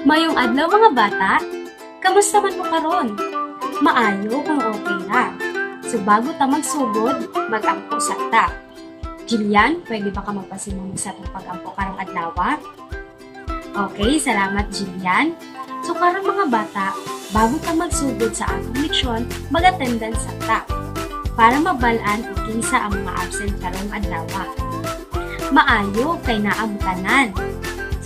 Mayong adlaw mga bata, kamusta man mo karon? Maayo kung okay ra. So bago ta magsugod, mag-ampo sa ta. Jillian, pwede ba ka magpasimong sa itong pag-ampo karong adlaw? Okay, salamat Jillian. So karong mga bata, bago ta magsugod sa atong leksyon, mag-attendance sa ta para mabalaan kung kinsa ang mga absent karong adlaw. Maayo kay naabutanan.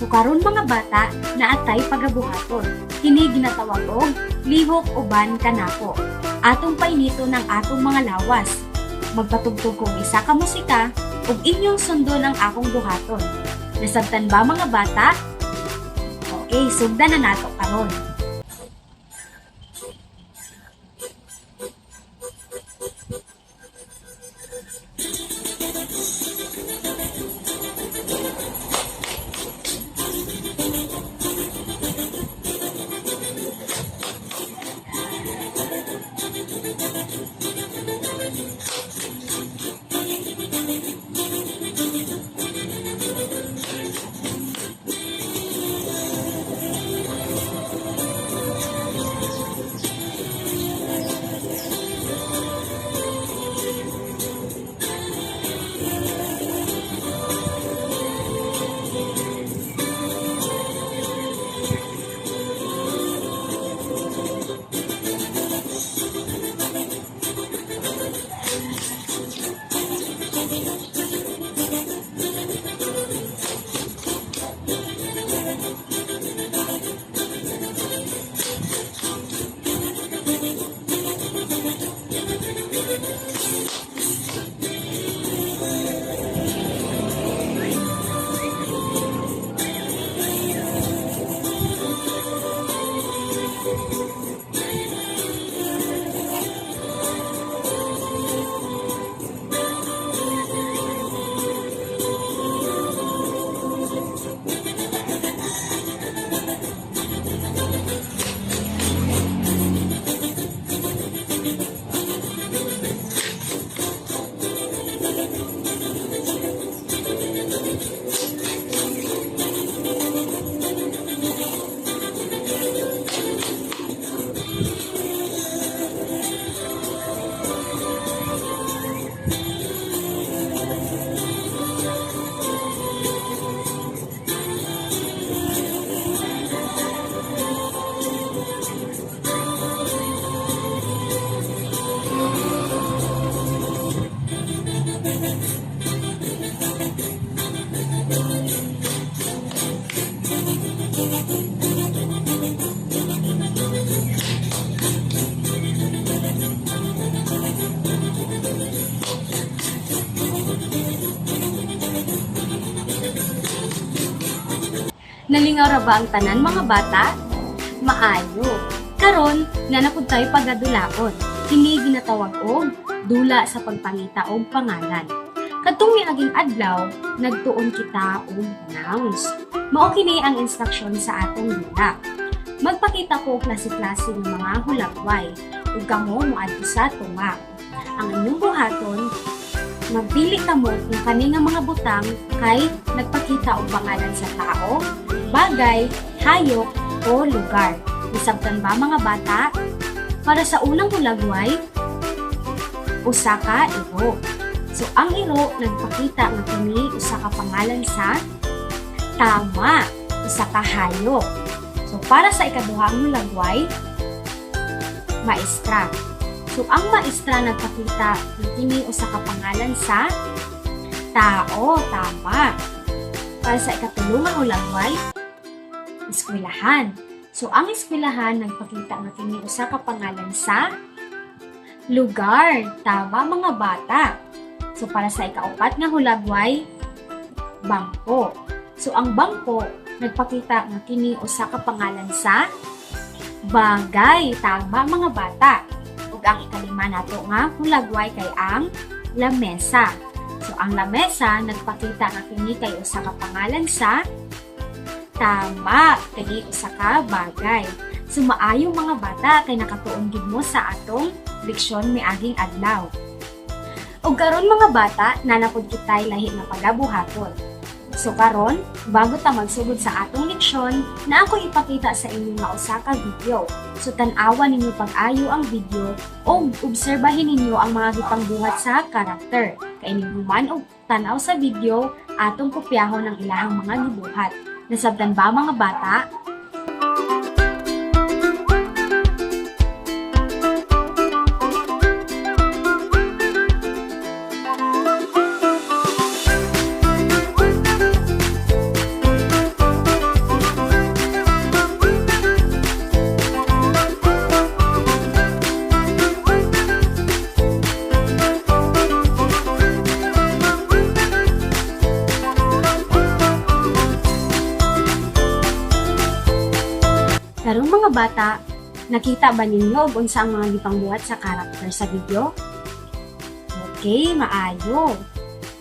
So karon mga bata, naatay pagabuhaton. Kini ginatawag og lihok uban kanako. Atong painito ng atong mga lawas. Magpatugtog kong isa ka musika ug inyong sundon ang akong buhaton. Nasabtan ba mga bata? Okay, sugdan na nato karon. Nalingaw ra ba ang tanan mga bata? Maayo. Karon, nanapod tayo pagadulaon. Kini ginatawag og dula sa pagpangita og pangalan. Kadtong miaging adlaw, nagtuon kita og nouns. Mao kini ang instruction sa atong dula. Magpakita ko og klase-klase ng mga hulagway ug kamo moadto sa tunga. Ang inyong buhaton, magpili kamo kung kani nga mga butang kay nagpakita og pangalan sa tao, bagay, hayop, o lugar. Nisabtan ba mga bata? Para sa unang hulagway, usa ka iro. So ang iro nagpakita nga kini usa ka pangalan sa tama, usa ka hayop. So para sa ikaduhang hulagway, maestra. So ang maestra nagpakita nga kini usa ka pangalan sa tao, tama. Para sa ikatulong nga hulagway, eskwelahan. So, ang eskwelahan nagpakita nga kini usa ka pangalan sa lugar. Tama mga bata. So, para sa ikaupat nga hulagway, bangko. So, ang bangko nagpakita nga kini usa ka pangalan sa bagay. Tama mga bata. Ug ang ikalima nato nga hulagway kay ang lamesa. So, ang lamesa nagpakita nga kini kay usa ka pangalan sa tama, kini usa ka bagay. So maayo mga bata kay nakatuon gid mo sa atong leksyon miaging adlaw. Ug karon mga bata, nanapod kitay lahi na pagabuhaton. So karon, bago ta magsugod sa atong leksyon, na ako ipakita sa inyo nga usa ka video. So tan-awa ninyo pag-ayo ang video o obserbahin ninyo ang mga gipangbuhat sa karakter. Kay ninyo man og tan-aw sa video, atong kopyahon ang ilahang mga gibuhat. Nasabtan ba mga bata? Karong mga bata, nakita ba ninyo kung unsa ang mga gipangbuhat sa karakter sa video? Okay, maayo.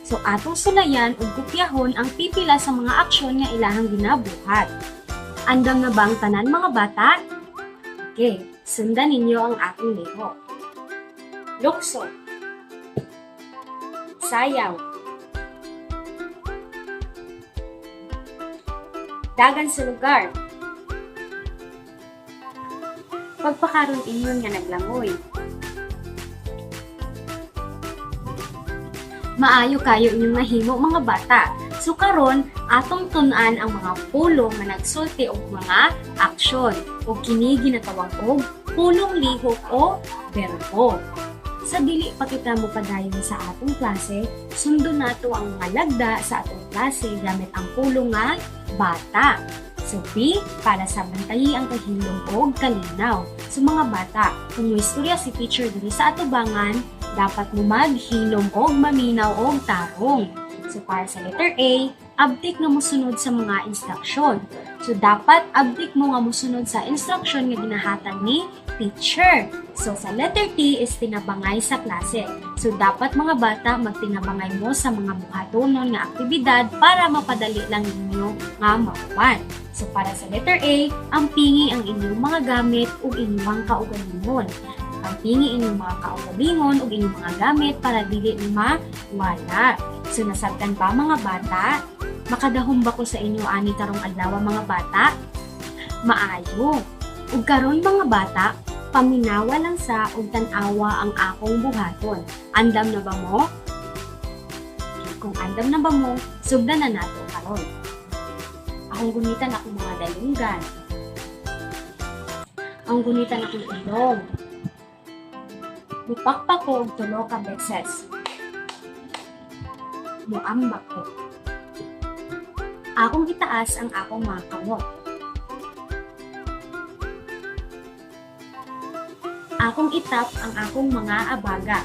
So atong sulayan ug kopyahon ang pipila sa mga aksyon nga ilahang ginabuhat. Andam na ba ang tanan mga bata? Okay, sundan ninyo ang aking lihok. Lukso. Sayaw. Dagan sa lugar. Pagpakaroon inyon nga naglangoy. Maayo kayo inyong nahimo mga bata. So karon atong tun-an ang mga pulong nga nagsulti og mga aksyon o kini ginatawag og pulong lihok o berbo. Sa dili pa kita mo padayon sa atong klase, sundon nato ang mga lagda sa atong klase gamit ang pulong nga bata. So B, para sa bantayi ang kahilom o kalinaw. So mga bata, kung may istorya si teacher diri sa atubangan, dapat mo maghilom o maminaw o tarong. So para sa letter A, abdik nga mosunod sa mga instruksyon. So dapat abdik mo nga mosunod sa instruksyon nga ginahatag ni teacher. So sa letter T is tinabangay sa klase. So dapat mga bata magtinabangay mo sa mga buhatonon nga aktibidad para mapadali lang ninyo nga makuan. So para sa letter A, ang pingi ang inyong mga gamit ug inyong kaugalingon. Ang pingi inyong mga kaugalingon ug inyong mga gamit para dili ni mawala. So nasabtan ba mga bata? Makadahom ba ko sa inyo ani karong adlaw mga bata? Maayo. Ug karon mga bata, paminawa lang sa ug tan-awa ang akong buhaton. Andam na ba mo? Kung andam na ba mo, sugdan na nato karon. Akong gunitan akong mga dalunggan. Ang gunitan akong ilong. Mupakpak ko og tulo ka beses. Muambak ko. Akong itaas ang akong mga kamot. Akong itap ang akong mga abaga.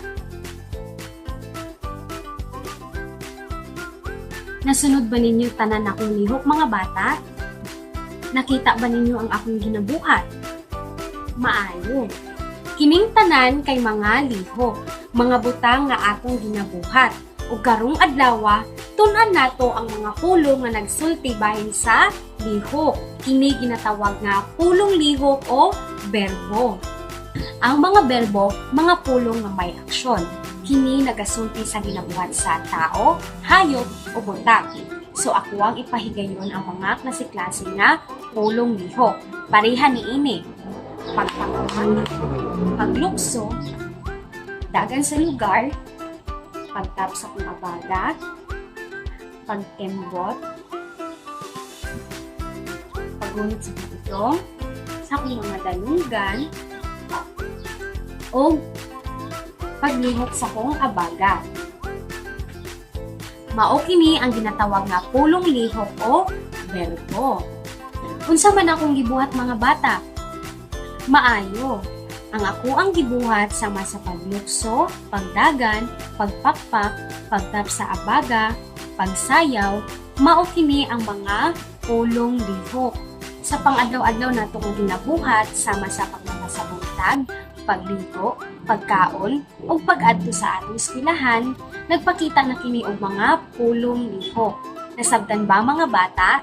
Nasunod ba ninyo tanan akong lihok mga bata? Nakita ba ninyo ang akong ginabuhat? Maayo. Kining tanan kay mga lihok, mga butang nga atong ginabuhat. Ug karong adlaw, tun-an nato ang mga pulong nga nagsulti bahin sa lihok. Kini ginatawag nga pulong lihok o berbo. Ang mga berbo, mga pulong nga may aksyon. Kini nagasulti sa ginabuhat sa tao, hayop o butang. So ako ang ipahigayon ang mga klase-klase nga pulong lihok. Pareha ni ini. Pagpakaman, paglukso, dagan sa lugar, pagtap sa kumabaga, pagkembot, pagunit sa pagdong, sa kung mga dalunggan, o paglihok sa kong abaga. Mao kini ang ginatawag nga pulong lihok o berbo. Unsa man akong gibuhat mga bata? Maayo. Ang ako ang gibuhat sama sa paglukso, pagdagan, pagpakpak, pagtap sa abaga, pagsayaw, mao kini ang mga pulong lihok. Sa pang-adlaw-adlaw nato kong ginabuhat sama sa pagmamasabuntag, paglito, pagkaon, o pag-adto sa atong eskwelahan, nagpakita na kini og mga pulong lihok. Nasabtan ba mga bata?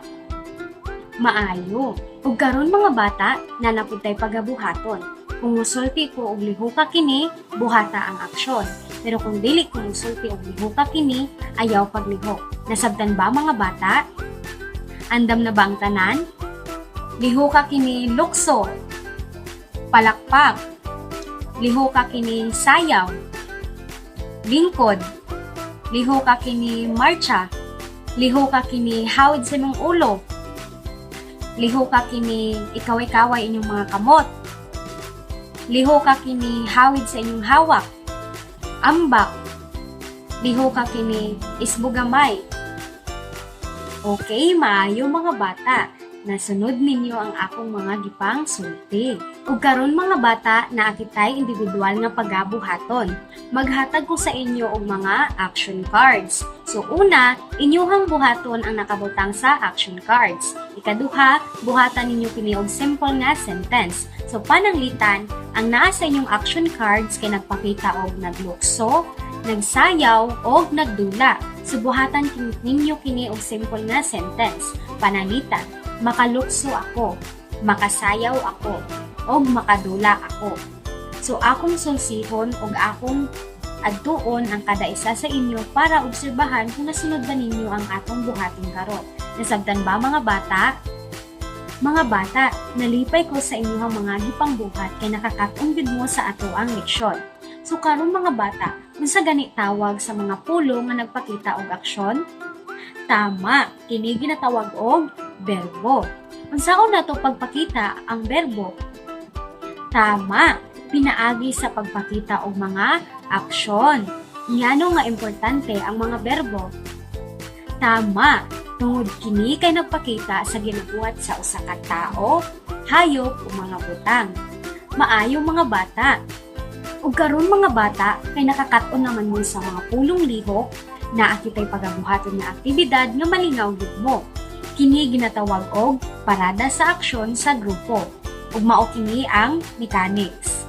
Maayo. Ug karon mga bata, nanapod tay pagabuhaton. Kung musulti ko og lihuka kini, buhata ang aksyon. Pero kung dili ko musulti og lihuka kini, ayaw paglihok. Nasabtan ba mga bata? Andam na ba ang tanan? Lihuka kini lukso, palakpak, lihuka kini sayaw, lingkod, lihuka kini marcha, lihuka kini hawid sa imong ulo, lihuka kini ikaway-kaway inyong mga kamot, lihuka kini hawid sa inyong hawak, ambak, lihuka kini isbugamay. Okay, maayo mga bata. Nasunod ninyo ang akong mga gipang sulti. Ug karon mga bata, naakitay individual nga pagabuhaton. Maghatag ko sa inyo og mga action cards. So una, inyuhang buhaton ang nakabutang sa action cards. Ikaduha, buhatan ninyo kini og simple nga sentence. So pananglitan, ang naa sa inyong action cards kay nagpakita og naglukso, nagsayaw o nagdula. Subuhatan ninyo kini og simple nga sentence. Pananglitan, makalukso ako, makasayaw ako, o makadula ako. So akong sulsihon og akong adtuon ang kada isa sa inyo para obserbahan kung nasunod ba ninyo ang atong buhating karon. Nasabtan ba mga bata? Mga bata, nalipay ko sa inyong mga gipangbuhat kay nakakatong gid mo sa ato ang leksyon. So karon mga bata, unsa gani tawag sa mga pulo nga nagpakita og aksyon? Tama, kini ginatawag og berbo. Unsaon nato pagpakita ang berbo? Tama, pinaagi sa pagpakita og mga aksyon. Ngano nga importante ang mga berbo? Tama, tungod kini kay nagpakita sa ginabuhat sa usa ka tawo, hayop o mga butang. Maayo mga bata. Ug karon mga bata, kay nakakaton naman mo sa mga pulong lihok na akitay pagabuhaton nga aktibidad nga malingaw gid mo. Kini ginatawag og parada sa aksyon sa grupo. Ug mao kini ang mechanics.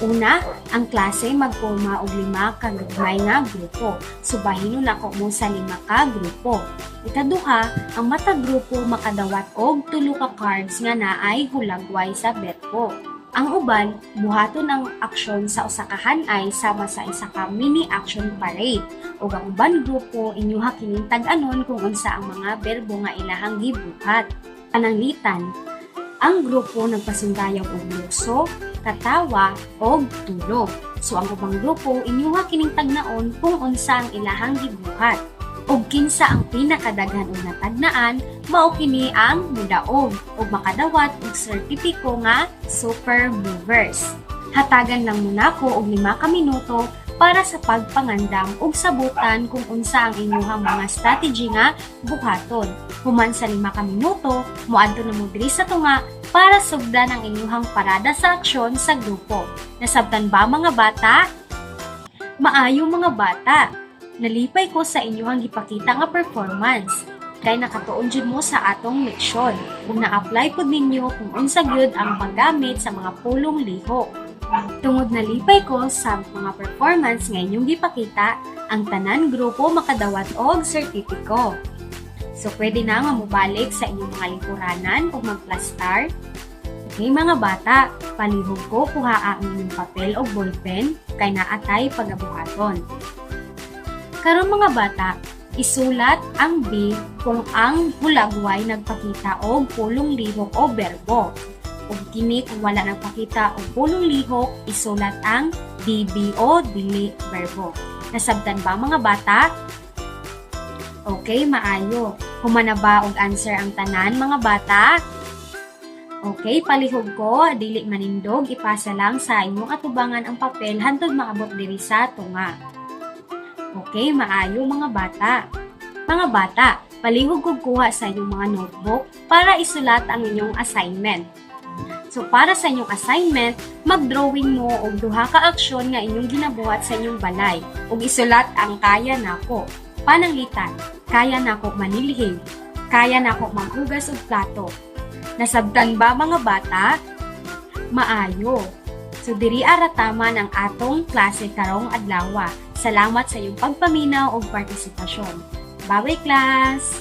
Una, ang klase magporma og 5 ka gagmay nga grupo. Subahinon nako mo sa 5 ka grupo. Ikaduha, ang matag grupo makadawat og 3 ka cards nga naay hulagway sa berbo. Ang uban, buhaton ang aksyon sa usa ka hanay sama sa isa ka mini action parade. Ug ang uban grupo inyuha kining tag-anon kung unsa ang mga berbo nga ilahang gibuhat. Pananglitan, ang grupo nagpasundayaw og lukso, katawa, og tulog. So ang ubang grupo inyuha kining tagnaon kung unsa ang ilahang gibuhat. Ug kinsa ang pinakadaghan og natagnaan, mao kini ang mudaog ug makadawat og sertipiko nga super movers. Hatagan lang muna ko og 5 ka minuto para sa pagpangandam ug sabutan kung unsa ang inyong mga strategy nga buhaton. Human sa 5 ka minuto, moadto na mo diri sa tunga para sugdan ang inyong parada sa aksyon sa grupo. Nasabtan ba mga bata? Maayo mga bata. Nalipay ko sa inyong gipakita nga performance. Kay nakatuon jud mo sa atong leksyon. Kung na-apply pud ninyo kung unsa gyud ang paggamit sa mga pulong lihok. Tungod nalipay ko sa mga performance nga inyong gipakita, ang tanan grupo makadawat og sertipiko. So pwede na nga mobalik sa inyong mga lingkuranan kung mag-plastar. Okay mga bata, palihog ko kuhaa ang inyong papel o ballpen kay naatay pagabuhaton. Karon mga bata, isulat ang B kung ang hulagway nagpakita og pulong lihok o berbo. Ug kini kung wala nagpakita og pulong lihok, isulat ang DB o dili berbo. Nasabtan ba mga bata? Okay, maayo. Humana ba og answer ang tanan mga bata? Okay, palihog ko, dili manindog, ipasa lang sa inyong atubangan ang papel hantod maabot diri sa tunga. Okay, maayo mga bata. Mga bata, palihog kog kuha sa inyong mga notebook para isulat ang inyong assignment. So para sa inyong assignment, mag-drawing mo og 2 ka aksyon nga inyong ginabuhat sa inyong balay ug isulat ang kaya nako. Pananglitan, kaya nako manilhig, kaya nako maghugas og plato. Nasabtan ba mga bata? Maayo. So diri ara tama ng atong klase karong adlaw. Salamat sa iyong pagpaminaw o partisipasyon. Bye-bye, class!